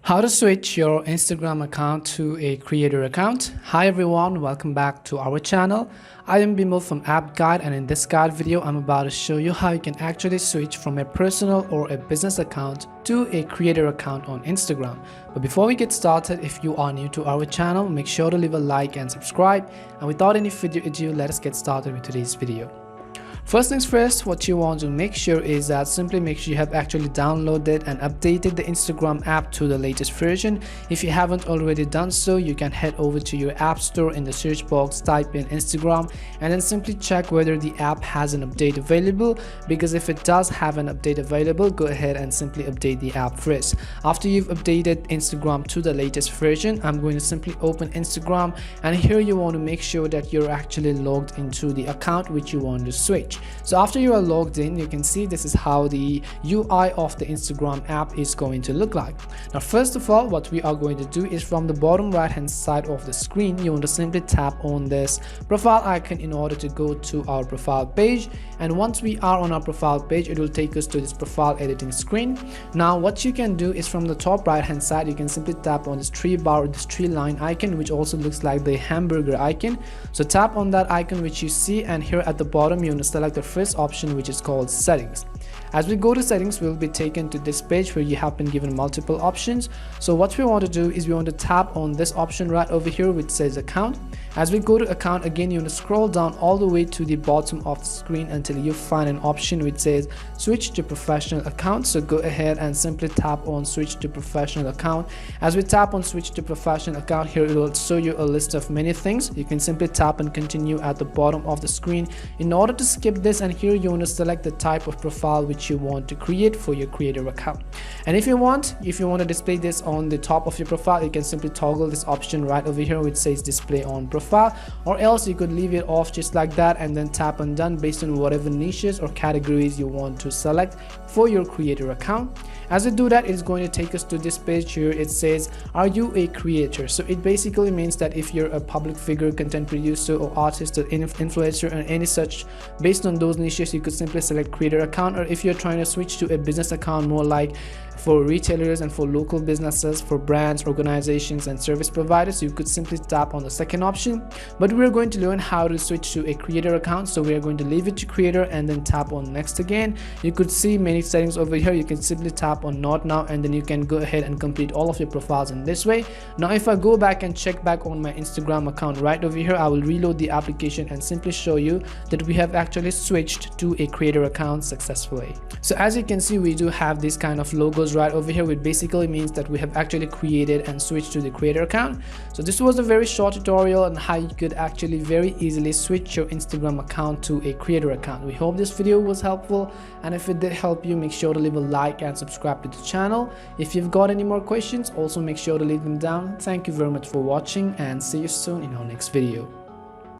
How to switch your Instagram account to a creator account. Hi everyone, welcome back to our channel. I am Bimal from App Guide, and in this guide video I'm about to show you how you can actually switch from a personal or a business account to a creator account on Instagram. But before we get started, if you are new to our channel, make sure to leave a like and subscribe. And without any further ado, let us get started with today's video. First things first, what you want to make sure is that simply make sure you have actually downloaded and updated the Instagram app to the latest version. If you haven't already done so, you can head over to your app store. In the search box, type in Instagram and then simply check whether the app has an update available, because if it does have an update available, go ahead and simply update the app first. After you've updated Instagram to the latest version, I'm going to simply open Instagram, and here you want to make sure that you're actually logged into the account which you want to switch. So after you are logged in, you can see this is how the UI of the Instagram app is going to look like. Now first of all, what we are going to do is from the bottom right hand side of the screen, you want to simply tap on this profile icon in order to go to our profile page. And once we are on our profile page, it will take us to this profile editing screen. Now what you can do is from the top right hand side, you can simply tap on this three bar or this three line icon, which also looks like the hamburger icon. So tap on that icon which you see, and here at the bottom you want to select the first option, which is called settings. As we go to settings, we'll be taken to this page where you have been given multiple options. So what we want to do is we want to tap on this option right over here which says account. As we go to account, again you want to scroll down all the way to the bottom of the screen until you find an option which says switch to professional account. So go ahead and simply tap on switch to professional account. As we tap on switch to professional account, here it will show you a list of many things. You can simply tap and continue at the bottom of the screen in order to skip this, and here you want to select the type of profile which you want to create for your creator account. And if you want to display this on the top of your profile, you can simply toggle this option right over here which says display on profile, or else you could leave it off just like that and then tap on done based on whatever niches or categories you want to select for your creator account. As we do that, it's going to take us to this page here. It says, are you a creator? So it basically means that if you're a public figure, content producer or artist or influencer or any such, based on those niches, you could simply select creator account. Or if you're trying to switch to a business account, more like for retailers and for local businesses, for brands, organizations and service providers, you could simply tap on the second option. But we're going to learn how to switch to a creator account, so we are going to leave it to creator and then tap on next again. You could see many settings over here. You can simply tap on not now, and then you can go ahead and complete all of your profiles in this way. Now if I go back and check back on my Instagram account right over here, I will reload the application and simply show you that we have actually switched to a creator account successfully. So as you can see, we do have this kind of logos right over here, which basically means that we have actually created and switched to the creator account. So this was a very short tutorial on how you could actually very easily switch your Instagram account to a creator account. We hope this video was helpful, and if it did help you, make sure to leave a like and subscribe to the channel. If you've got any more questions, also make sure to leave them down. Thank you very much for watching, and see you soon in our next video.